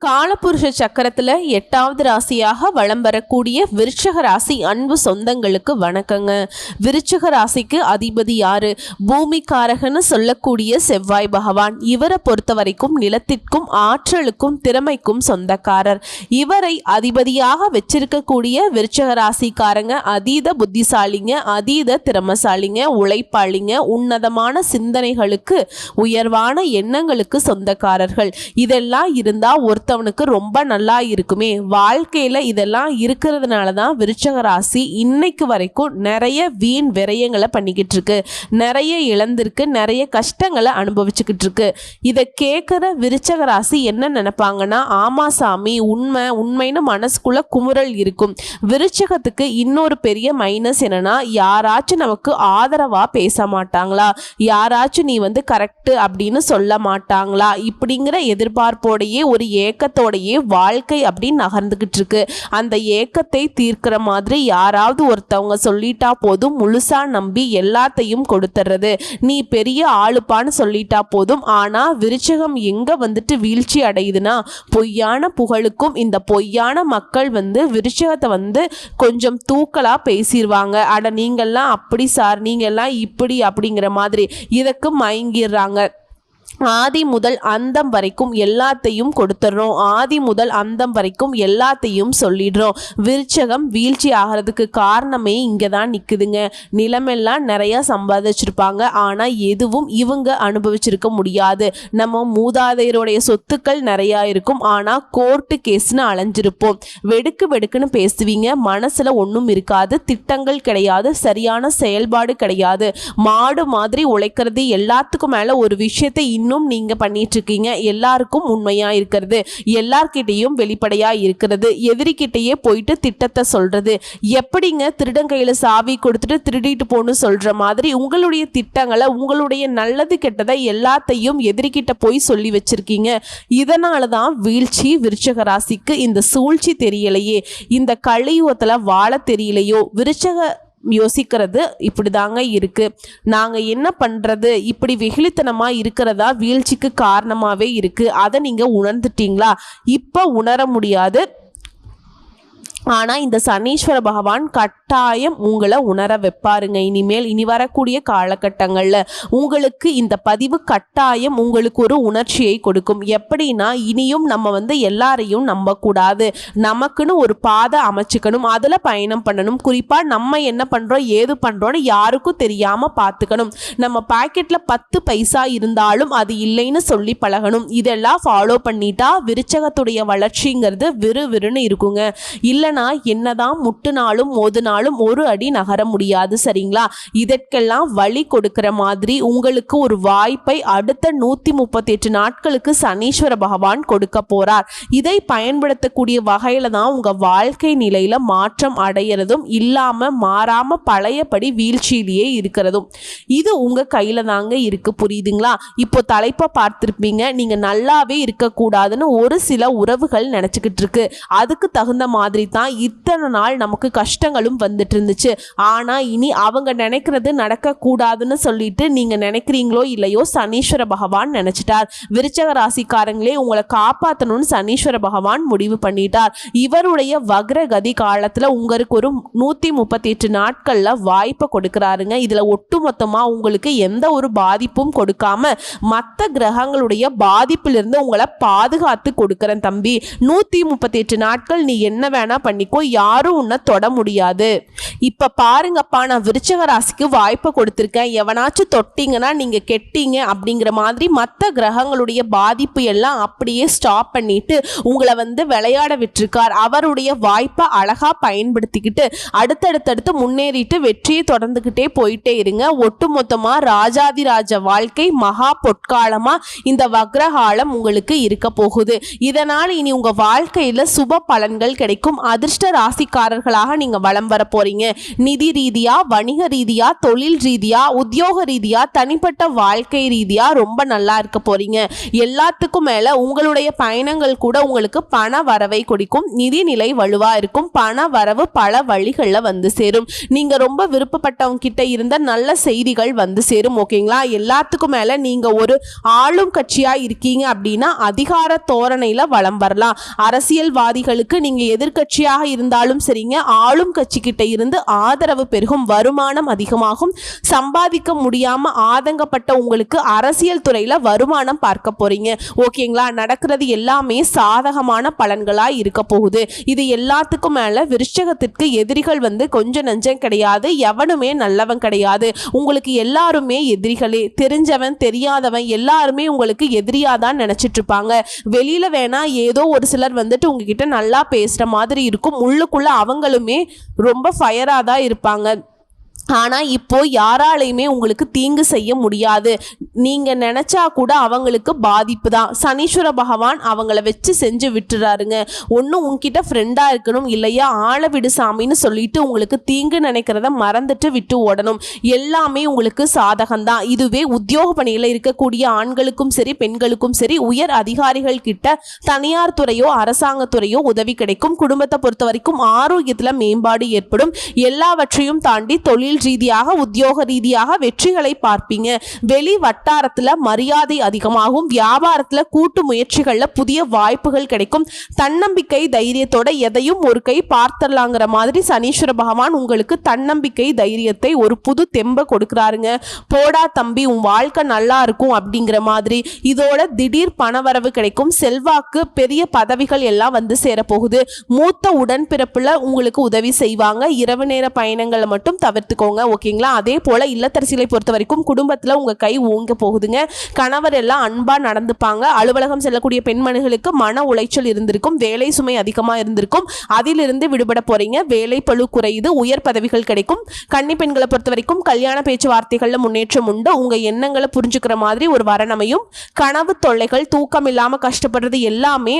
காலபுருஷ சக்கரத்துல 8வது ராசியாக வலம் வரக்கூடிய விருச்சிக ராசி அன்பு சொந்தங்களுக்கு வணக்கங்க. விருச்சிக ராசிக்கு அதிபதி யாரு? பூமிக்காரகன்னு சொல்லக்கூடிய செவ்வாய் பகவான். இவரை பொறுத்த வரைக்கும் நிலத்திற்கும் ஆற்றலுக்கும் திறமைக்கும் சொந்தக்காரர். இவரை அதிபதியாக வச்சிருக்கக்கூடிய விருச்சிக ராசிக்காரங்க அதீத புத்திசாலிங்க, அதீத திறமசாலிங்க, உழைப்பாளிங்க, உன்னதமான சிந்தனைகளுக்கு, உயர்வான எண்ணங்களுக்கு சொந்தக்காரர்கள். இதெல்லாம் இருந்தா ஒருத்தவனுக்கு ரொம்ப நல்லா இருக்குமே. வாழ்க்கையில இதெல்லாம் இருக்கிறதுனால தான் விருச்சிக ராசி இன்னைக்கு வரைக்கும் நிறைய வீண் விரயங்களை பண்ணிக்கிட்டு இருக்கு, நிறைய இழந்திருக்கு, நிறைய கஷ்டங்களை அனுபவிச்சுக்கிட்டு இருக்கு. இதை கேட்குற விருச்சிக ராசி என்ன நினைப்பாங்கன்னா, ஆமா சாமி உண்மைன்னு மனசுக்குள்ள குமுறல் இருக்கும். விருச்சிகத்துக்கு இன்னொரு பெரிய மைனஸ் என்னன்னா, யாராச்சும் நமக்கு ஆதரவா பேச மாட்டாங்களா, யாராச்சும் நீ கரெக்ட் அப்படின்னு சொல்ல மாட்டாங்களா, இப்படிங்கிற எதிர்பார்ப்போடையே ஒரு ஏக்கத்தோடையே வாழ்க்கை அப்படின்னு நகர்ந்துகிட்டு இருக்கு. அந்த ஏக்கத்தை தீர்க்கிற மாதிரி யாராவது ஒருத்தவங்க சொல்லிட்டா போதும், முழுசா நம்பி எல்லாத்தையும் கொடுத்துறது. நீ பெரிய ஆளுப்பான்னு சொல்லிட்டா போதும். ஆனா விருச்சிகம் எங்க வீழ்ச்சி அடையுதுன்னா, பொய்யான புகழுக்கும் இந்த பொய்யான மக்கள் விருச்சிகத்தை கொஞ்சம் தூக்கலா பேசிடுவாங்க. அட நீங்கெல்லாம் அப்படி சார், நீங்கெல்லாம் இப்படி அப்படிங்கிற மாதிரி இதற்கு மயங்கிடுறாங்க. ஆதி முதல் அந்தம் வரைக்கும் எல்லாத்தையும் கொடுத்துடுறோம், ஆதி முதல் அந்தம் வரைக்கும் எல்லாத்தையும் சொல்லிடுறோம். விருச்சகம் வீழ்ச்சி ஆகிறதுக்கு காரணமே இங்கே தான் நிற்குதுங்க. நிலமெல்லாம் நிறையா சம்பாதிச்சிருப்பாங்க, ஆனால் எதுவும் இவங்க அனுபவிச்சிருக்க முடியாது. நம்ம மூதாதையருடைய சொத்துக்கள் நிறையா இருக்கும், ஆனால் கோர்ட்டு கேஸ்னு அலைஞ்சிருப்போம். வெடுக்குன்னு பேசுவீங்க, மனசில் ஒன்றும் இருக்காது, திட்டங்கள் கிடையாது, சரியான செயல்பாடு கிடையாது. மாடு மாதிரி உழைக்கிறது, எல்லாத்துக்கும் மேலே ஒரு விஷயத்தை இன்னும் நீங்க பண்ணிட்டு இருக்கீங்க. எல்லாருக்கும் உண்மையா இருக்கிறது, எல்லார்கிட்டையும் வெளிப்படையா இருக்கிறது, எதிரிக்கிட்டையே போயிட்டு திட்டத்தை சொல்றது. எப்படிங்க திருடன் கையில சாவி கொடுத்துட்டு திருடிட்டு போன்னு சொல்ற மாதிரி உங்களுடைய திட்டங்களை, உங்களுடைய நல்லது கெட்டதை எல்லாத்தையும் எதிரிக்கிட்ட போய் சொல்லி வச்சிருக்கீங்க. இதனாலதான் வீழ்ச்சி விருச்சிக ராசிக்கு. இந்த சூழ்ச்சி தெரியலையே, இந்த கலியுகத்துல வாழ தெரியலையோ, விருச்சிக யோசிக்கிறது இப்படிதாங்க இருக்கு. நாங்க என்ன பண்றது, இப்படி வெகுளித்தனமா இருக்கிறதா வீழ்ச்சிக்கு காரணமாவே இருக்கு. அதை நீங்க உணர்ந்துட்டீங்களா? இப்ப உணர முடியாது. ஆனால் இந்த சனீஸ்வர பகவான் கட்டாயம் உங்களை உணர வைப்பாருங்க. இனி வரக்கூடிய காலகட்டங்களில் உங்களுக்கு இந்த பதிவு கட்டாயம் உங்களுக்கு ஒரு உணர்ச்சியை கொடுக்கும். எப்படின்னா, இனியும் நம்ம எல்லாரையும் நம்பக்கூடாது, நமக்குன்னு ஒரு பாதை அமைச்சுக்கணும், அதில் பயணம் பண்ணணும். குறிப்பாக நம்ம என்ன பண்ணுறோம் ஏது பண்ணுறோன்னு யாருக்கும் தெரியாமல் பார்த்துக்கணும். நம்ம பாக்கெட்டில் 10 பைசா இருந்தாலும் அது இல்லைன்னு சொல்லி பழகணும். இதெல்லாம் ஃபாலோ பண்ணிட்டா விருச்சகத்துடைய வளர்ச்சிங்கிறது விறுவிறுன்னு இருக்குங்க. இல்லை என்னதான் முட்டுனாலும் மோதுனாலும் ஒரு அடி நகர முடியாது. சரிங்களா? இதற்கெல்லாம் வழி கொடுக்கிற மாதிரி உங்களுக்கு ஒரு வாய்ப்பை அடுத்த 138 நாட்களுக்கு சனீஸ்வர பகவான் கொடுக்க போறார். இதை பயன்படுத்தக்கூடிய வகையில தான் உங்க வாழ்க்கை நிலையில மாற்றம் அடையிறதும் இல்லாம மாறாம பழையபடி வீழ்ச்சியிலேயே இருக்கிறதும் இது உங்க கையில தாங்க இருக்கு. புரியுதுங்களா? இப்போ தலைப்பை பார்த்திருப்பீங்க, நீங்க நல்லாவே இருக்கக்கூடாதுன்னு ஒரு சில உறவுகள் நினைச்சுக்கிட்டு இருக்கு. அதுக்கு தகுந்த மாதிரி தான் இத்தனை நாள் நமக்கு கஷ்டங்களும் வந்துட்டு இருந்துச்சு. ஆனா இனி அவங்க நினைக்கிறது நடக்க கூடாதுன்னு சொல்லிட்டு நீங்க நினைக்கிறீங்களோ இல்லையோ, சனீஸ்வர பகவான் நினைச்சிட்டார். விருச்சிக ராசிக்காரங்களே, உங்களை காப்பாற்றணும்னு சனீஸ்வர பகவான் முடிவு பண்ணிட்டார். இவருடைய வக்ரகதி காலத்துல உங்களுக்கு ஒரு 138 நாட்கள்ல வாய்ப்பை கொடுக்கிறாருங்க. இதுல ஒட்டுமொத்தமா உங்களுக்கு எந்த ஒரு பாதிப்பும் கொடுக்காம மற்ற கிரகங்களுடைய பாதிப்பிலிருந்து உங்களை பாதுகாத்து கொடுக்கிறேன் தம்பி. 138 நாட்கள் நீ என்ன வேணா பண்ணிக்கோ, யாரும் உன்னை தொட முடியாது. இப்ப பாருங்கப்பா, நான் விருச்சிக ராசிக்கு வாய்ப்பை கொடுத்திருக்கேன், எவனாச்சும் தொட்டிங்கன்னா நீங்க கெட்டீங்க அப்படிங்கிற மாதிரி மற்ற கிரகங்களுடைய பாதிப்பு எல்லாம் அப்படியே ஸ்டாப் பண்ணிட்டு உங்களை விளையாட விட்டுருக்கார். அவருடைய வாய்ப்பை அழகா பயன்படுத்திக்கிட்டு அடுத்தடுத்து முன்னேறிட்டு வெற்றியை தொடர்ந்துகிட்டே போயிட்டே இருங்க. ஒட்டுமொத்தமா ராஜாதிராஜ வாழ்க்கை மகா பொற்காலமா இந்த வக்ரகாலம் உங்களுக்கு இருக்க போகுது. இதனால் இனி உங்க வாழ்க்கையில சுப பலன்கள் கிடைக்கும். அது அதிர்ஷ்ட ராசிக்காரர்களாக நீங்க வலம் வர போறீங்க. நிதி ரீதியா, வணிக ரீதியா, தொழில் ரீதியா, உத்தியோக ரீதியா, தனிப்பட்ட வாழ்க்கை ரீதியா ரொம்ப நல்லா இருக்க போறீங்க. எல்லாத்துக்கும் மேல உங்களுடைய பயணங்கள் கூட உங்களுக்கு பண வரவை கொடுக்கும். நிதிநிலை வலுவா இருக்கும். பண வரவு பல வழிகள்ல வந்து சேரும். நீங்க ரொம்ப விருப்பப்பட்டவங்க கிட்ட இருந்த நல்ல செய்திகள் வந்து சேரும். ஓகேங்களா? எல்லாத்துக்கும் மேல நீங்க ஒரு ஆளும் கட்சியா இருக்கீங்க அப்படின்னா அதிகார தோரணையில வலம் வரலாம். அரசியல்வாதிகளுக்கு நீங்க எதிர்கட்சியாக இருந்தாலும் சரிங்க, ஆளும் கட்சி கிட்ட இருந்து ஆதரவு பெருகும். வருமானம் அதிகமாகும். சம்பாதிக்க முடியாம ஆதங்கப்பட்ட உங்களுக்கு அரசியல் துறையில வருமானம் பார்க்க போறீங்க. ஓகேங்களா? நடக்கிறது எல்லாமே சாதகமான பலன்களா இருக்க போகுது. இது எல்லாத்துக்கும் மேல விருச்சிகத்திற்கு எதிரிகள் வந்து கொஞ்சம் நஞ்சம் கிடையாது. எவனுமே நல்லவன் கிடையாது. உங்களுக்கு எல்லாருமே எதிரிகளே. தெரிஞ்சவன் தெரியாதவன் எல்லாருமே உங்களுக்கு எதிரியாதான் நினைச்சிட்டு இருப்பாங்க. வெளியில வேணா ஏதோ ஒரு சிலர் வந்துட்டு உங்ககிட்ட நல்லா பேசுற மாதிரி இருக்கும். உள்ளுக்குள்ள அவங்களுமே ரொம்ப ஃபயரா தான் இருப்பாங்க. ஆனால் இப்போ யாராலையுமே உங்களுக்கு தீங்கு செய்ய முடியாது. நீங்கள் நினச்சா கூட அவங்களுக்கு பாதிப்பு தான். சனீஸ்வர பகவான் அவங்கள வச்சு செஞ்சு விட்டுறாருங்க. ஒன்றும் உங்ககிட்ட ஃப்ரெண்டாக இருக்கணும், இல்லையா ஆளவிடு சாமின்னு சொல்லிட்டு உங்களுக்கு தீங்கு நினைக்கிறத மறந்துட்டு விட்டு ஓடணும். எல்லாமே உங்களுக்கு சாதகம்தான். இதுவே உத்தியோக பணியில் இருக்கக்கூடிய ஆண்களுக்கும் சரி பெண்களுக்கும் சரி, உயர் அதிகாரிகள் கிட்ட தனியார் துறையோ அரசாங்கத்துறையோ உதவி கிடைக்கும். குடும்பத்தை பொறுத்த வரைக்கும் ஆரோக்கியத்தில் மேம்பாடு ஏற்படும். எல்லாவற்றையும் தாண்டி தொழில் ரீதியாக உத்தியோக ரீதியாக வெற்றிகளை பார்ப்பீங்க. வெளி வட்டாரத்துல மரியாதை அதிகமாகும். வியாபாரத்துல கூட்டு முயற்சிகள்ல புதிய வாய்ப்புகள் கிடைக்கும். தன்னம்பிக்கை தைரியத்தோட எதையும் ஒரு கை பார்த்தரலாங்கிற மாதிரி சனீஸ்வர பகவான் உங்களுக்கு தன்னம்பிக்கை தைரியத்தை ஒரு புது தெம்ப கொடுக்கிறாருங்க. போடா தம்பி, உன் வாழ்க்கை நல்லா இருக்கும் அப்படிங்கிற மாதிரி. இதோட திடீர் பணவரவு கிடைக்கும். செல்வாக்கு, பெரிய பதவிகள் எல்லாம் வந்து சேரப்போகுது. மூத்த உடன்பிறப்புல உங்களுக்கு உதவி செய்வாங்க. இரவு நேர பயணங்களை மட்டும் தவிர்த்துக்கோ. ஓகேங்களா? அதே போல இல்லத்தரசிகளை பொறுத்த வரைக்கும் குடும்பத்துல உங்க கை ஓங்க போகுதுங்க. கணவர் எல்லாம் அன்பா நடந்துப்பாங்க. அலுவலகம் செல்லக்கூடிய பெண்மணிகளுக்கு மன உளைச்சல் இருந்திருக்கும். வேலை சுமை அதிகமா இருந்திருக்கும். அதிலிருந்து விடுபட போறீங்க. வேலை பளு குறையுது. உயர் பதவிகள் கிடைக்கும். கன்னி பெண்களை பொறுத்த வரைக்கும் கல்யாண பேச்சுவார்த்தைகள்ல முன்னேற்றம் உண்டு. உங்க எண்ணங்களை புரிஞ்சுக்கிற மாதிரி ஒரு வரனமையும். கனவு தொல்லைகள், தூக்கம் இல்லாம கஷ்டப்படுறது எல்லாமே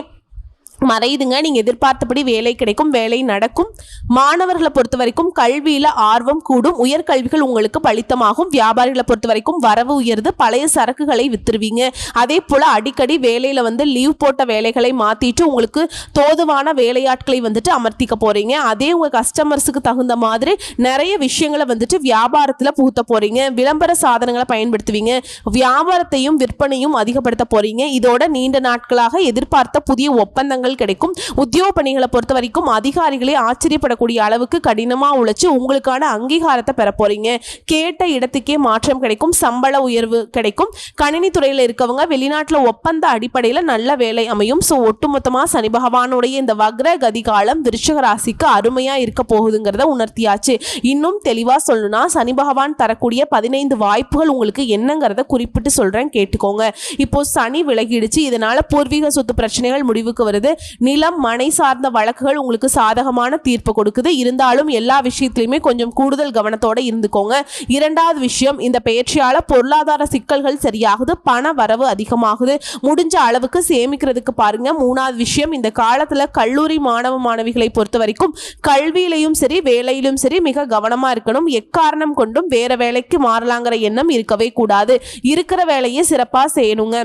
மறையுதுங்க. நீங்க எதிர்பார்த்தபடி வேலை கிடைக்கும். வேலை நடக்கும். மாணவர்களை பொறுத்த வரைக்கும் கல்வியில ஆர்வம் கூடும். உயர்கல்விகள் உங்களுக்கு பலித்தமாகும். வியாபாரிகளை பொறுத்த வரைக்கும் வரவு உயர்ந்து பழைய சரக்குகளை வித்துருவீங்க. அதே போல அடிக்கடி வேலையில வந்து லீவ் போட்ட வேலைகளை மாத்திட்டு உங்களுக்கு தோதுவான வேலையாட்களை வந்துட்டு அமர்த்திக்க போறீங்க. அதே உங்க கஸ்டமர்ஸுக்கு தகுந்த மாதிரி நிறைய விஷயங்களை வந்துட்டு வியாபாரத்துல புகுத்த போறீங்க. விளம்பர சாதனங்களை பயன்படுத்துவீங்க. வியாபாரத்தையும் விற்பனையும் அதிகப்படுத்த போறீங்க. இதோட நீண்ட நாட்களாக எதிர்பார்த்த புதிய ஒப்பந்தங்கள் கிடைக்கும். உத்தியோக பணிகளை பொறுத்த வரைக்கும் அதிகாரிகளே ஆச்சரியப்படக்கூடிய அளவுக்கு கடினமா உழைச்சு உங்களுக்கான அங்கீகாரத்தை பெற போறீங்க. கேட்ட இடத்துக்கே மாற்றம் கிடைக்கும். சம்பள உயர்வு கிடைக்கும். கணினி துறையில் இருக்கவங்க வெளிநாட்டுல ஒப்பந்த அடிப்படையில் நல்ல வேலை அமையும். ஸோ ஒட்டுமொத்தமா சனி பகவானுடைய இந்த வக்ர கதி காலம் விருச்சிக ராசிக்கு அருமையா இருக்க போகுதுங்கிறத உணர்த்தியாச்சு. இன்னும் தெளிவா சொல்லணும்னா சனி பகவான் தரக்கூடிய 15 வாய்ப்புகள் உங்களுக்கு என்னங்கிறத குறிப்பிட்டு சொல்றேன், கேட்டுக்கோங்க. இப்போ சனி விலகிடுச்சு. இதனால பூர்வீக சொத்து பிரச்சனைகள் முடிவுக்கு வருது. நிலம் மனை சார்ந்த வழக்குகள் உங்களுக்கு சாதகமான தீர்ப்பு கொடுக்குது. இருந்தாலும் எல்லா விஷயத்திலுமே கொஞ்சம் கூடுதல் கவனத்தோட இருந்துக்கோங்க. இரண்டாவது விஷயம், இந்த பெயர்ச்சியால பொருளாதார சிக்கல்கள் சரியாகுது. பண வரவு அதிகமாகுது. முடிஞ்ச அளவுக்கு சேமிக்கிறதுக்கு பாருங்க. மூணாவது விஷயம், இந்த காலத்துல கல்லூரி மாணவ மாணவிகளை பொறுத்த வரைக்கும் கல்வியிலையும் சரி வேலையிலும் சரி மிக கவனமா இருக்கணும். எக்காரணம் கொண்டும் வேற வேலைக்கு மாறலாங்கிற எண்ணம் இருக்கவே கூடாது. இருக்கிற வேலையை சிறப்பா செய்யணுங்க.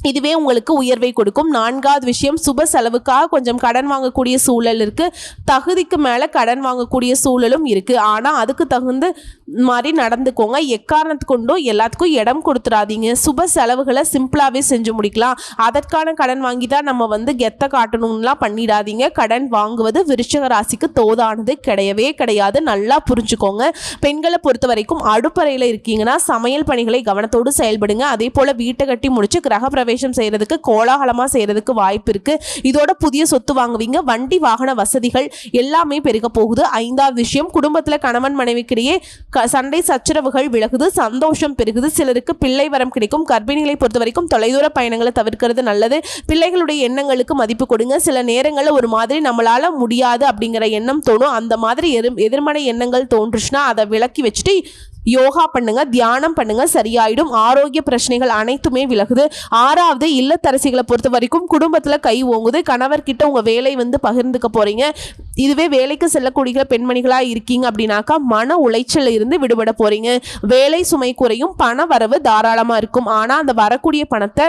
இதுவே உங்களுக்கு உயர்வை கொடுக்கும். நான்காவது விஷயம், சுப செலவுக்காக கொஞ்சம் கடன் வாங்கக்கூடிய சூழல் இருக்கு. தகுதிக்கு மேல கடன் வாங்கக்கூடிய சூழலும் இருக்கு. ஆனா அதுக்கு தகுந்த மாதிரி நடந்துக்கோங்க. எக்காரணத்து கொண்டும் எல்லாத்துக்கும் இடம் கொடுத்துடாதீங்க. சுப செலவுகளை சிம்பிளாவே செஞ்சு முடிக்கலாம். அதற்கான கடன் வாங்கி தான் நம்ம வந்து கெத்த காட்டணும்லாம் பண்ணிடாதீங்க. கடன் வாங்குவது விருச்சிக ராசிக்கு தோதானது கிடையவே கிடையாது. நல்லா புரிஞ்சுக்கோங்க. பெண்களை பொறுத்த வரைக்கும் அடுப்பறையில இருக்கீங்கன்னா சமையல் பணிகளை கவனத்தோடு செயல்படுங்க. அதே போல வீட்டை கட்டி முடிச்சு கிரக செய்யறதுக்கு கோலாகலமா செய்யறதுக்கு வாய்ப்பு இருக்கு. இதோட புதிய சொத்து வாங்குவீங்க. வண்டி வாகன வசதிகள் எல்லாமே பெருக போகுது. ஐந்தாவது விஷயம், குடும்பத்துல கணவன் மனைவிக்கிடையே சண்டை சச்சரவுகள் விலகுது. சந்தோஷம் பெருகுது. சிலருக்கு பிள்ளை வரம் கிடைக்கும். கர்ப்பிணிகளை பொறுத்த வரைக்கும் தொலைதூர பயணங்களை தவிர்க்கிறது நல்லது. பிள்ளைகளுடைய எண்ணங்களுக்கு மதிப்பு கொடுங்க. சில நேரங்களில் ஒரு மாதிரி நம்மளால முடியாது அப்படிங்கிற எண்ணம் தோணும். அந்த மாதிரி எதிர்மறை எண்ணங்கள் தோன்றுச்சுன்னா அதை விலக்கி வச்சுட்டு யோகா பண்ணுங்க, தியானம் பண்ணுங்க, சரியாயிடும். ஆரோக்கிய பிரச்சனைகள் அனைத்துமே விலகுது. ஆறாவது, இல்லத்தரசிகளை பொறுத்த வரைக்கும் குடும்பத்துல கை ஓங்குது. கணவர்கிட்ட உங்க வேலை வந்து பகிர்ந்துக்க போறீங்க. இதுவே வேலைக்கு செல்லக்கூடிய பெண்மணிகளா இருக்கீங்க அப்படின்னாக்கா மன உளைச்சல் இருந்து விடுபட போறீங்க. வேலை சுமை குறையும், பண வரவு தாராளமா இருக்கும். ஆனா அந்த வரக்கூடிய பணத்தை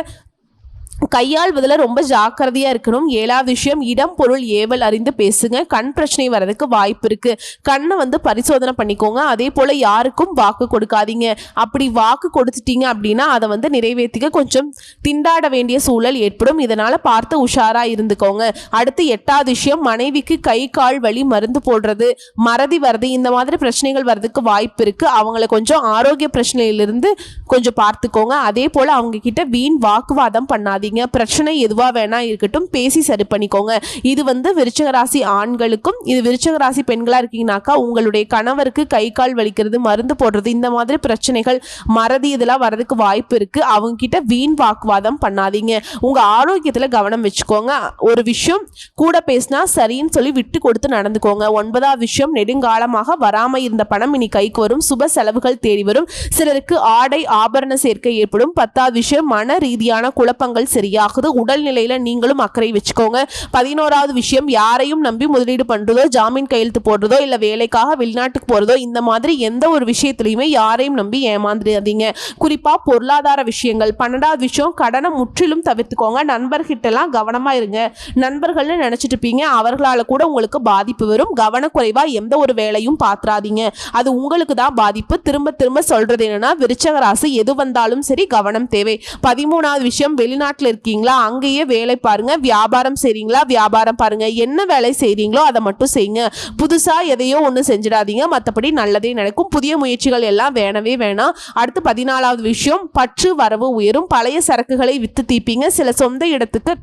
கையாள்வதில் ரொம்ப ஜாக்கிரதையா இருக்கணும். 7வது விஷயம், இடம் பொருள் ஏவல் அறிந்து பேசுங்க. கண் பிரச்சனை வர்றதுக்கு வாய்ப்பு இருக்கு. கண்ணை பரிசோதனை பண்ணிக்கோங்க. அதே போல யாருக்கும் வாக்கு கொடுக்காதீங்க. அப்படி வாக்கு கொடுத்துட்டீங்க அப்படின்னா அதை நிறைவேற்றிக்க கொஞ்சம் திண்டாட வேண்டிய சூழல் ஏற்படும். இதனால பார்த்து உஷாரா இருந்துக்கோங்க. அடுத்து 8வது விஷயம், மனைவிக்கு கை கால் வலி மருந்து போடுறது, மறதி வருது, இந்த மாதிரி பிரச்சனைகள் வர்றதுக்கு வாய்ப்பு இருக்கு. அவங்கள கொஞ்சம் ஆரோக்கிய பிரச்சனையிலிருந்து கொஞ்சம் பார்த்துக்கோங்க. அதே போல அவங்க கிட்ட வீண் வாக்குவாதம் பண்ணாதீங்க. பிரச்சனை எதுவா வேணா இருக்கட்டும், பேசி சரி பண்ணிக்கோங்க. இது விருச்சிக ராசி ஆண்களுக்கும், இது விருச்சிக ராசி பெண்களா இருக்கீங்கன்னாக்கா உங்களுடைய கணவருக்கு கை கால் வலிக்கிறது, மருந்து போடுறது, இந்த மாதிரி பிரச்சனைகள், மறதி இதெல்லாம் வரதுக்கு வாய்ப்பு இருக்கு. அவங்க கிட்ட வீண் வாக்குவாதம் பண்ணாதீங்க. உங்க ஆரோக்கியத்துல கவனம் வச்சுக்கோங்க. ஒரு விஷயம் கூட பேசினா சரின்னு சொல்லி விட்டு கொடுத்து நடந்துக்கோங்க. 9வது விஷயம், நெடுங்காலமாக வராம இருந்த பணம் இனி கைக்கு வரும். சுப செலவுகள் தேடி வரும். சிலருக்கு ஆடை ஆபரண சேர்க்கை ஏற்படும். 10வது விஷயம், மன ரீதியான குழப்பங்கள் சரியாகுது. உடல்நிலையில நீங்களும் அக்கறை வச்சுக்கோங்க. 11வது விஷயம், யாரையும் நம்பி முதலீடு பண்றதோ, ஜாமீன் கையெழுத்து போடுறதோ, இல்ல வேலைக்காக வெளிநாட்டுக்கு போறதோ, இந்த மாதிரி எந்த ஒரு விஷயத்திலையுமே யாரையும் நம்பி ஏமாந்துடாதீங்க. குறிப்பா பொருளாதார விஷயங்கள். 12வது விஷயம், கடனை முற்றிலும் தவிர்த்துக்கோங்க. நண்பர்கிட்டலாம் கவனமா இருங்க. நண்பர்கள்னு நினைச்சிட்டு இருப்பீங்க, அவர்களால கூட உங்களுக்கு பாதிப்பு வரும். கவனக்குறைவா எந்த ஒரு வேலையும் பாத்துறாதீங்க. அது உங்களுக்கு தான் பாதிப்பு. திரும்ப திரும்ப சொல்றது என்னன்னா, விருச்சிக ராசி எது வந்தாலும் சரி கவனம் தேவை. 13வது விஷயம், வெளிநாட்டுல இருக்கீங்களா, அங்கேயே வேலை பாருங்க. வியாபாரம் செய்றீங்களா, வியாபாரம் பாருங்க. என்ன வேலை செய்றீங்களோ அதை மட்டும் செய்யுங்க. புதுசா எதையோ ஒன்று செஞ்சிடாதீங்க. மற்றபடி நல்லதே நடக்கும். புதிய முயற்சிகள் எல்லாம் வேணவே வேணாம். அடுத்து 14வது விஷயம், பற்று வரவு உயரும். பழைய சரக்குகளை வித்து தீப்பீங்க. சில சொந்த இடத்துக்கு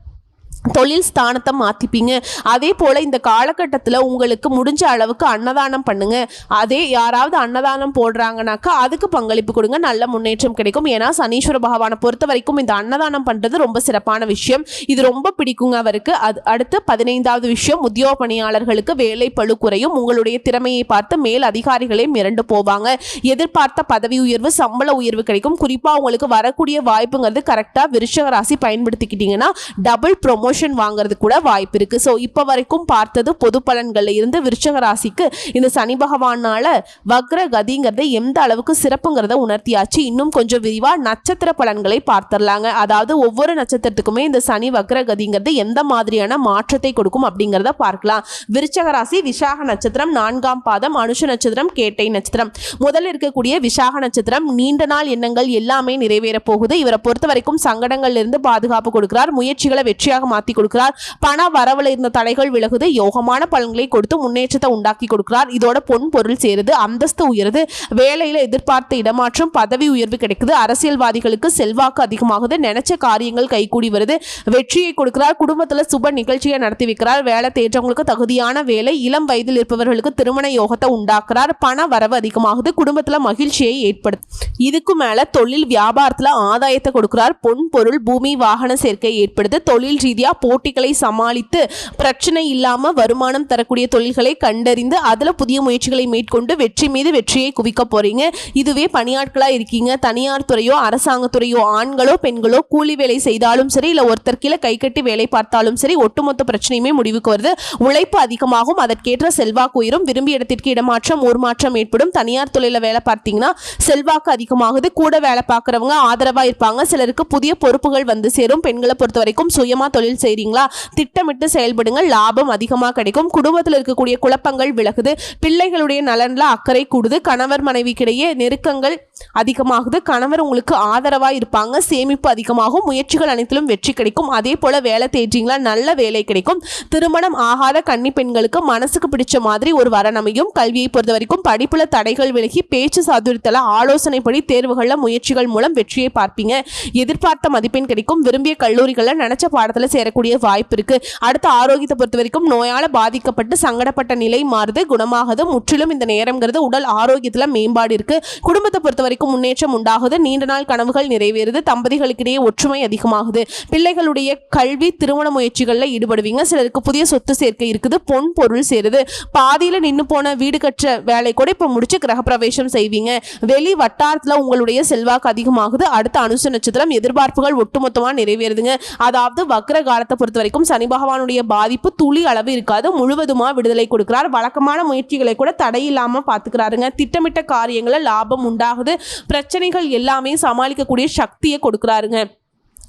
தொழில் ஸ்தானத்தை மாற்றிப்பீங்க. அதே போல் இந்த காலகட்டத்தில் உங்களுக்கு முடிஞ்ச அளவுக்கு அன்னதானம் பண்ணுங்க. அதே யாராவது அன்னதானம் போடுறாங்கனாக்கா அதுக்கு பங்களிப்பு கொடுங்க. நல்ல முன்னேற்றம் கிடைக்கும். ஏன்னா சனீஸ்வர பகவானை பொறுத்த வரைக்கும் இந்த அன்னதானம் பண்ணுறது ரொம்ப சிறப்பான விஷயம். இது ரொம்ப பிடிக்குங்க அவருக்கு. அடுத்து 15வது விஷயம், உத்தியோக பணியாளர்களுக்கு வேலை பளு குறையும். உங்களுடைய திறமையை பார்த்து மேல் அதிகாரிகளே மிரண்டு போவாங்க. எதிர்பார்த்த பதவி உயர்வு, சம்பள உயர்வு கிடைக்கும். குறிப்பாக உங்களுக்கு வரக்கூடிய வாய்ப்புங்கிறது கரெக்டாக விருச்சிக ராசி பயன்படுத்திக்கிட்டீங்கன்னா டபுள் ப்ரொமோஷன் வாங்குறது கூட வாய்ப்பு இருக்கு. சோ இப்ப வரைக்கும் பார்த்தது பொது பலன்கள்ல இருந்து விருச்சிக ராசிக்கு இந்த சனி பகவானால வக்ர கதிங்கிறத எந்த அளவுக்கு சிறப்புங்கிறத உணர்த்தியாச்சு. இன்னும் கொஞ்சம் விரிவா நட்சத்திர பலன்களை பார்த்துடலாங்க. அதாவது ஒவ்வொரு நட்சத்திரத்துக்குமே இந்த சனி வக்ர கதிங்கிறது எந்த மாதிரியான மாற்றத்தை கொடுக்கும் அப்படிங்கிறத பார்க்கலாம். விருச்சிக ராசி விசாக நட்சத்திரம் 4ஆம் பாதம், அனுஷ நட்சத்திரம், கேட்டை நட்சத்திரம். முதல்ல இருக்கக்கூடிய விசாக நட்சத்திரம், நீண்ட நாள் எண்ணங்கள் எல்லாமே நிறைவேற போகுது. இவரை பொறுத்த வரைக்கும் சங்கடங்கள்ல இருந்து பாதுகாப்பு கொடுக்கிறார். முயற்சிகளை வெற்றியாக மாற்றி கொடுக்கிறார். பண வரவுல இருந்த தடைகள் விலகுது. யோகமான பலன்களை கொடுத்து முன்னேற்றத்தை உண்டாக்கி கொடுக்கிறார். இதோட பொன் பொருள் சேருது, அந்தஸ்து உயருது, வேலையில எதிர்பார்த்த இடமாற்றம், பதவி உயர்வு கிடைக்குது. அரசியல்வாதிகளுக்கு செல்வாக்கு அதிகமாகுது. நினைச்ச காரியங்கள் கைகூடி வருது. வெற்றியை கொடுக்கிறார். குடும்பத்துல சுப நிகழ்ச்சியை நடத்தி வைக்கிறார். வேலை தேற்றவங்களுக்கு தகுதியான வேலை. இளம் வயதில் இருப்பவர்களுக்கு திருமண யோகத்தை உண்டாக்குறார். பண வரவு அதிகமாகுது. குடும்பத்துல மகிழ்ச்சியை ஏற்படுத்து. இதுக்கு மேல தொழில் வியாபாரத்துல ஆதாயத்தை கொடுக்கிறார். பொன் பொருள் பூமி வாகன சேர்க்கை ஏற்படுது. தொழில் ரீதியா போட்டிகளை சமாளித்து பிரச்சனை இல்லாம வருமானம் தரக்கூடிய தொழில்களை கண்டறிந்து அதுல புதிய முயற்சிகளை மேற்கொண்டு வெற்றி மீது வெற்றியை குவிக்க போறீங்க. இதுவே பணியாட்களா இருக்கீங்க, தனியார் துறையோ அரசாங்கத்துறையோ, ஆண்களோ பெண்களோ, கூலி வேலை செய்தாலும் சரி, இல்ல ஒருத்தர் கீழே கை கட்டி வேலை பார்த்தாலும் சரி, ஒட்டுமொத்த பிரச்சனையுமே முடிவுக்கு வருது. உழைப்பு அதிகமாகும். அதற்கேற்ற செல்வாக்கு உயரும். விரும்பிய இடத்திற்கு இடமாற்றம், ஊர் மாற்றம் ஏற்படும். தனியார் தொழில வேலை பார்த்தீங்கன்னா செல்வாக்கு அதிகமாகுது. கூட வேலை பார்க்கறவங்க ஆதரவா இருப்பாங்க. சிலருக்கு புதிய பொறுப்புகள் வந்து சேரும். பெண்களை பொறுத்த வரைக்கும் சுயமா தொழில் செய்றீங்களா, திட்டமிட்டு செயல்படுங்க. லாபம் அதிகமாக கிடைக்கும். குடும்பத்தில் இருக்கக்கூடிய குழப்பங்கள் விலகுது. பிள்ளைகளுடைய நலன்ல அக்கறை கூடுது. கணவர் மனைவிக்கிடையே நெருக்கங்கள் அதிகமாகுது. கணவர் உங்களுக்கு ஆதரவா இருப்பாங்க. சேமிப்பு அதிகமாகும். முயற்சிகள் அனைத்திலும் வெற்றி கிடைக்கும். அதே போல வேலை தேடுறீங்களா, நல்ல வேலை கிடைக்கும். திருமணம் ஆகாத கன்னி பெண்களுக்கு மனசுக்கு பிடிச்ச மாதிரி ஒரு வரன் அமையும். கல்வியை பொறுத்த வரைக்கும் படிப்புல தடைகள் விலகி பேச்சு சாதுரியத்துல ஆலோசனைப்படி தேர்வுகள்ல முயற்சிகள் மூலம் வெற்றியை பார்ப்பீங்க. எதிர்பார்த்த மதிப்பெண் கிடைக்கும். விரும்பிய கல்லூரிகள்ல நினைச்ச பாடத்துல சேரக்கூடிய வாய்ப்பு இருக்கு. அடுத்த ஆரோக்கியத்தை பொறுத்த வரைக்கும் நோயால பாதிக்கப்பட்டு சங்கடப்பட்ட நிலை மாறுது, குணமாகுது. முற்றிலும் இந்த நேரம்ங்கிறது உடல் ஆரோக்கியத்துல மேம்பாடு இருக்கு. குடும்பத்தை பொறுத்த வரைக்கும் முன்னேற்றம் உண்டாகுது. நீண்ட நாள் கனவுகள் நிறைவேறுது. தம்பதிகளுக்கிடையே ஒற்றுமை அதிகமாகுது. பிள்ளைகளுடைய கல்வி திருமண முயற்சிகள்ல ஈடுபடுவீங்க. சிலருக்கு புதிய சொத்து சேர்க்கை இருக்குது. பொன் பொருள் சேருது. பாதியில நின்று போன வீடு கற்ற வேலை கூட இப்ப முடிச்சு கிரகப்பிரவேசம் செய்வீங்க. வெளி வட்டாரத்துல உங்களுடைய செல்வாக்கு அதிகமாகுது. அடுத்த அனுச நட்சத்திரம், எதிர்பார்ப்புகள் ஒட்டுமொத்தமா நிறைவேறுதுங்க. அதாவது வக்ர காலத்தை பொறுத்த வரைக்கும் சனி பகவானுடைய பாதிப்பு துளி அளவு இருக்காது, முழுவதுமா விடுதலை கொடுக்கிறார். வழக்கமான முயற்சிகளை கூட தடையில்லாம பாத்துக்கிறாருங்க. திட்டமிட்ட காரியங்களை லாபம் உண்டாகுது. பிரச்சனைகள் எல்லாமே சமாளிக்கக்கூடிய சக்தியை கொடுக்கிறாருங்க.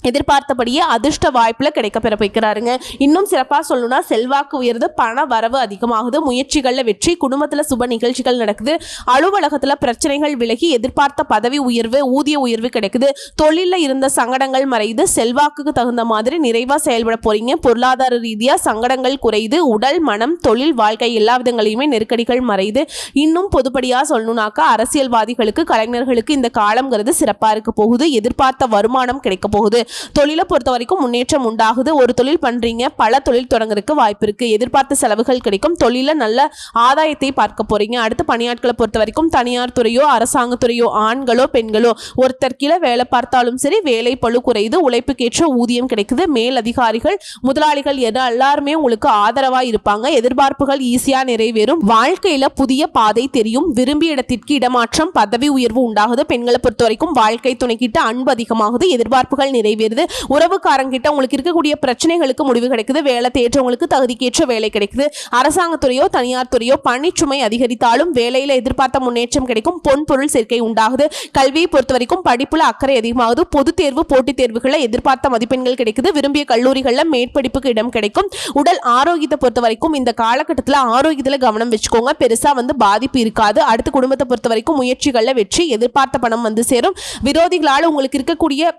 எதிர்பார்த்தபடியே அதிர்ஷ்ட வாய்ப்புல கிடைக்க பெற வைக்கிறாருங்க. இன்னும் சிறப்பாக சொல்லணும்னா செல்வாக்கு உயர்ந்து பண வரவு அதிகமாகுது. முயற்சிகள்ல வெற்றி, குடும்பத்துல சுப நிகழ்ச்சிகள் நடக்குது. அலுவலகத்துல பிரச்சனைகள் விலகி எதிர்பார்த்த பதவி உயர்வு, ஊதிய உயர்வு கிடைக்குது. தொழில இருந்த சங்கடங்கள் மறையுது. செல்வாக்குக்கு தகுந்த மாதிரி நிறைவா செயல்பட போறீங்க. பொருளாதார ரீதியா சங்கடங்கள் குறையுது. உடல், மனம், தொழில், வாழ்க்கை எல்லா விதங்களையுமே நெருக்கடிகள் மறையுது. இன்னும் பொதுப்படியா சொல்லணும்னாக்கா அரசியல்வாதிகளுக்கு, கலைஞர்களுக்கு இந்த காலம்ங்கிறது சிறப்பா இருக்க போகுது. எதிர்பார்த்த வருமானம் கிடைக்க போகுது. தொழிலை பொறுத்த வரைக்கும் முன்னேற்றம் உண்டாகுது. ஒரு தொழில் பண்றீங்க, பல தொழில் தொடங்குறதுக்கு வாய்ப்பு இருக்கு. எதிர்பார்த்த செலவுகள் கிடைக்கும். தொழில நல்ல ஆதாயத்தை பார்க்க போறீங்க. அடுத்து பணியாட்களை பொறுத்த வரைக்கும் தனியார் துறையோ அரசாங்கத்துறையோ ஆண்களோ பெண்களோ ஒருத்தர் கீழே வேலை பார்த்தாலும் சரி வேலை பளு குறையுது. உழைப்புக்கேற்ற ஊதியம் கிடைக்குது. மேல் அதிகாரிகள், முதலாளிகள் எல்லாருமே உங்களுக்கு ஆதரவா இருப்பாங்க. எதிர்பார்ப்புகள் ஈஸியா நிறைவேறும். வாழ்க்கையில புதிய பாதை தெரியும். விரும்பிய இடத்திற்கு இடமாற்றம், பதவி உயர்வு உண்டாகுது. பெண்களை பொறுத்த வரைக்கும் வாழ்க்கை துணைக்கிட்ட அன்பு அதிகமாகுது. எதிர்பார்ப்புகள் நிறைவேறுது. உறவுக்காரங்கிட்ட உங்களுக்கு இருக்கக்கூடிய பிரச்சனைகளுக்கு முடிவு கிடைக்குது. வேலை தேற்றவங்களுக்கு தகுதிக்கேற்ற வேலை கிடைக்குது. அரசாங்கத்துறையோ தனியார் துறையோ பணிச்சுமை அதிகரித்தாலும் வேலையில எதிர்பார்த்த முன்னேற்றம் கிடைக்கும். பொன் பொருள் சேர்க்கை உண்டாகுது. கல்வியை பொறுத்த வரைக்கும் படிப்புல அக்கறை அதிகமாகுது. பொது தேர்வு, போட்டித் தேர்வுகளில் எதிர்பார்த்த மதிப்பெண்கள் கிடைக்குது. விரும்பிய கல்லூரிகளில் மேற்படிப்புக்கு இடம் கிடைக்கும். உடல் ஆரோக்கியத்தை பொறுத்த வரைக்கும் இந்த காலகட்டத்தில் ஆரோக்கியத்தில் கவனம் வச்சுக்கோங்க. பெருசா பாதிப்பு இருக்காது. அடுத்து குடும்பத்தை பொறுத்த வரைக்கும் முயற்சிகளில் வெற்றி, எதிர்பார்த்த பணம் சேரும். விரோதிகளால் உங்களுக்கு இருக்கக்கூடிய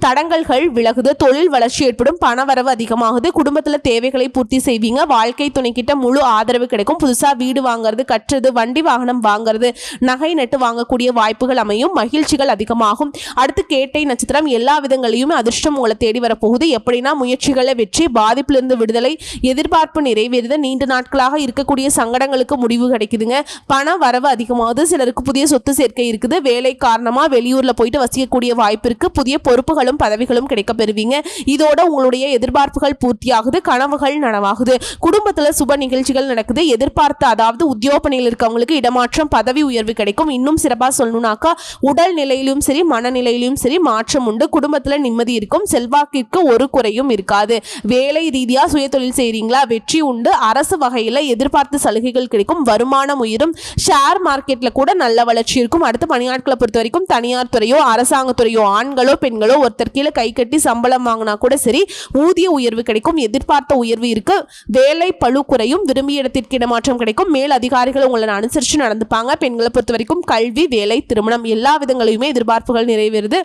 தடங்கல்கள் விலகுது. தொழில் வளர்ச்சி ஏற்படும். பணவரவு அதிகமாகுது. குடும்பத்துல தேவைகளை பூர்த்தி செய்வீங்க. வாழ்க்கை துணைக்கிட்ட முழு ஆதரவு கிடைக்கும். புதுசா வீடு வாங்குறது, கட்டுறது, வண்டி வாகனம் வாங்குறது, நகை நட்டு வாங்கக்கூடிய வாய்ப்புகள் அமையும். மகிழ்ச்சிகள் அதிகமாகும். அடுத்து கேட்டை நட்சத்திரம். எல்லா விதங்களையுமே அதிர்ஷ்டம் உங்களை தேடி வரப்போகுது. எப்படின்னா முயற்சிகளை வெற்றி, பாதிப்பிலிருந்து விடுதலை, எதிர்பார்ப்பு நிறைவேறுது. நீண்ட நாட்களாக இருக்கக்கூடிய சங்கடங்களுக்கு முடிவு கிடைக்குதுங்க. பண வரவு அதிகமாகுது. சிலருக்கு புதிய சொத்து சேர்க்கை இருக்குது. வேலை காரணமா வெளியூர்ல போயிட்டு வசிக்கக்கூடிய வாய்ப்பு இருக்கு. புதிய பொறுப்புகளும் பதவிகளும் கிடைக்க பெறுவீங்க. இதோட உங்களுடைய எதிர்பார்ப்புகள் பூர்த்தியாகுது. கனவுகள் நனவாகுது. குடும்பத்துல சுப நிகழ்ச்சிகள் நடக்குது. எதிர்பார்த்த, அதாவது உத்தியோக பணியில் இருக்கவங்களுக்கு இடமாற்றம், பதவி உயர்வு கிடைக்கும். இன்னும் சிறப்பா சொல்லணும்னாக்கா உடல் நிலையிலும் சரி மனநிலையிலும் சரி மாற்றம் உண்டு. குடும்பத்துல நிம்மதி இருக்கும். செல்வாக்கிற்கு ஒரு குறையும் இருக்காது. வேலை ரீதியா சுய தொழில் செய்றீங்களா, வெற்றி உண்டு. அரசு வகையில எதிர்பார்த்த சலுகைகள் கிடைக்கும். வருமானம் உயரும். ஷேர் மார்க்கெட்ல கூட நல்ல வளர்ச்சி இருக்கும். அடுத்து பணியாட்களை பொறுத்த வரைக்கும் தனியார் துறையோ அரசாங்கத்துறையோ ஆண்களோ பெண்களோ ஒருத்தர் கீழே கை கட்டி சம்பளம் வாங்கினா கூட சரி ஊதிய உயர்வு கிடைக்கும். எதிர்பார்த்த உயர்வு இருக்கு. வேலை பளு குறையும். விரும்பிய இடத்திற்கு இடமாற்றம் கிடைக்கும். மேல் அதிகாரிகள் உங்களை அனுசரித்து நடந்துப்பாங்க. பெண்களை பொறுத்த வரைக்கும் கல்வி, வேலை, திருமணம் எல்லா விதங்களையுமே எதிர்பார்ப்புகள் நிறைவேறுது.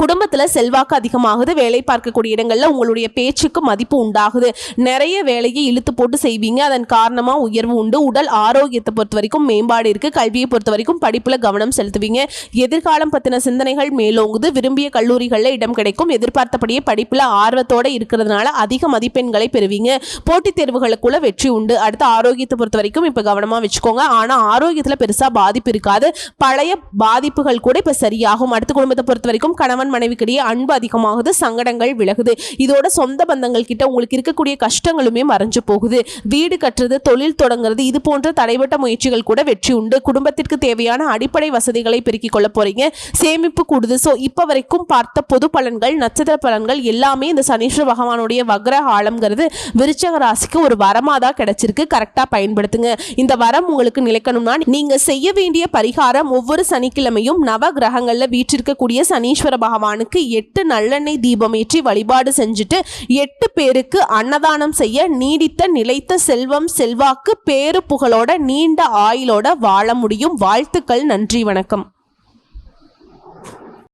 குடும்பத்தில் செல்வாக்கு அதிகமாகுது. வேலை பார்க்கக்கூடிய இடங்களில் உங்களுடைய பேச்சுக்கு மதிப்பு உண்டாகுது. நிறைய வேலையை இழுத்து போட்டு செய்வீங்க. அதன் காரணமாக உயர்வு உண்டு. உடல் ஆரோக்கியத்தை பொறுத்த வரைக்கும் மேம்பாடு இருக்குது. கல்வியை பொறுத்த வரைக்கும் படிப்பில் கவனம் செலுத்துவீங்க. எதிர்காலம் பற்றின சிந்தனைகள் மேலோங்குது. விரும்பிய கல்லூரிகளில் இடம் கிடைக்கும். எதிர்பார்த்தபடியே படிப்பில் ஆர்வத்தோடு இருக்கிறதுனால அதிக மதிப்பெண்களை பெறுவீங்க. போட்டித் தேர்வுகளுக்குள்ள வெற்றி உண்டு. அடுத்து ஆரோக்கியத்தை பொறுத்த வரைக்கும் இப்போ கவனமாக வச்சுக்கோங்க. ஆனால் ஆரோக்கியத்தில் பெருசாக பாதிப்பு இருக்காது. பழைய பாதிப்புகள் கூட இப்போ சரியாகும். அடுத்து குடும்பத்தை பொறுத்த வரைக்கும் கணவன் மனைவிக்கிடையே அன்பு அதிகமாகுது. சங்கடங்கள் விலகுது. இதோட சொந்த பந்தங்கள் கிட்ட உங்களுக்கு இருக்கக்கூடிய கஷ்டங்களுமே மறைஞ்சு போகுது. வீடு கட்டுறது, தொழில் தொடங்குறது, இது போன்ற தடைபட்ட முயற்சிகள் கூட வெற்றி உண்டு. குடும்பத்திற்கு தேவையான அடிப்படை வசதிகளை பெருக்கிக் கொள்ள போறீங்க. சேமிப்பு கூடுது. ஸோ இப்போ வரைக்கும் பார்த்த பொது பலன்கள், நட்சத்திர பலன்கள் எல்லாமே இந்த சனீஸ்வர பகவானுடைய வக்ர ஆழம்ங்கிறது விருச்சக ராசிக்கு ஒரு வரமா தான் கிடைச்சிருக்கு. கரெக்டா பயன்படுத்துங்க. இந்த வரம் உங்களுக்கு நிலைக்கணும்னா நீங்க செய்ய வேண்டிய பரிகாரம் ஒவ்வொரு சனிக்கிழமையும் நவ கிரகங்கள்ல வீற்றிருக்கக்கூடிய சனீஸ்வர பகவானுக்கு 8 நல்லெண்ணெய் தீபம் ஏற்றி வழிபாடு செஞ்சுட்டு 8 பேருக்கு அன்னதானம் செய்ய நீடித்த நிலைத்த செல்வம், செல்வாக்கு, பேரு புகழோட நீண்ட ஆயுளோட வாழ முடியும். வாழ்த்துக்கள். நன்றி, வணக்கம்.